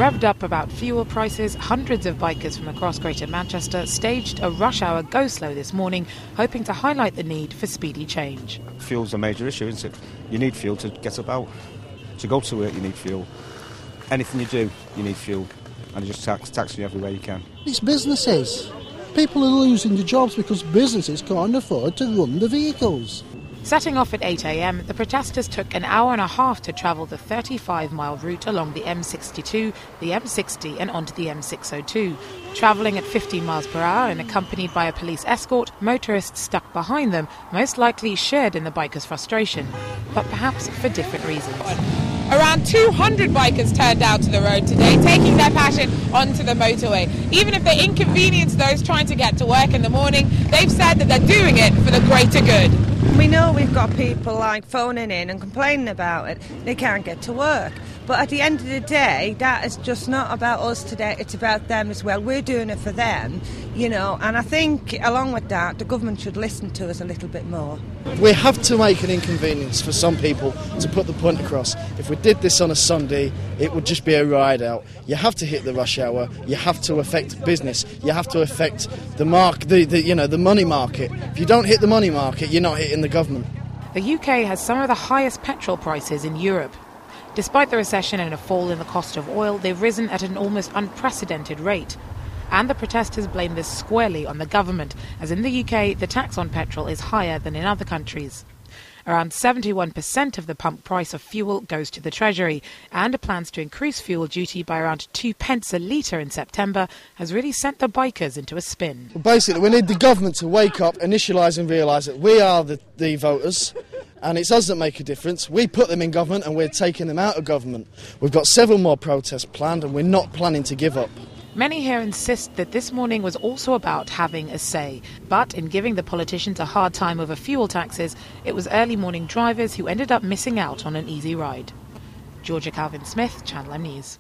Revved up about fuel prices, hundreds of bikers from across Greater Manchester staged a rush hour go-slow this morning, hoping to highlight the need for speedy change. Fuel's a major issue, isn't it? You need fuel to get about. To go to work, you need fuel. Anything you do, you need fuel. And you just tax you everywhere you can. It's businesses. People are losing their jobs because businesses can't afford to run the vehicles. Setting off at 8 a.m, the protesters took an hour and a half to travel the 35-mile route along the M62, the M60 and onto the M602. Travelling at 15 miles per hour and accompanied by a police escort, motorists stuck behind them most likely shared in the bikers' frustration, but perhaps for different reasons. Around 200 bikers turned out to the road today, taking their passion onto the motorway. Even if they inconvenience those trying to get to work in the morning, they've said that they're doing it for the greater good. We know we've got people like phoning in and complaining about it. They can't get to work. But at the end of the day, that is just not about us today. It's about them as well. We're doing it for them, you know. And I think, along with that, the government should listen to us a little bit more. We have to make an inconvenience for some people to put the point across. If we did this on a Sunday, it would just be a ride out. You have to hit the rush hour. You have to affect business. You have to affect the the money market. If you don't hit the money market, you're not hitting the government. The UK has some of the highest petrol prices in Europe. Despite the recession and a fall in the cost of oil, they've risen at an almost unprecedented rate. And the protesters blame this squarely on the government, as in the UK, the tax on petrol is higher than in other countries. Around 71% of the pump price of fuel goes to the Treasury, and plans to increase fuel duty by around 2 pence a litre in September has really sent the bikers into a spin. Well, basically, we need the government to wake up, initialise and realise that we are the voters. And it's us that make a difference. We put them in government and we're taking them out of government. We've got several more protests planned and we're not planning to give up. Many here insist that this morning was also about having a say. But in giving the politicians a hard time over fuel taxes, it was early morning drivers who ended up missing out on an easy ride. Georgia Calvin-Smith, Channel M News.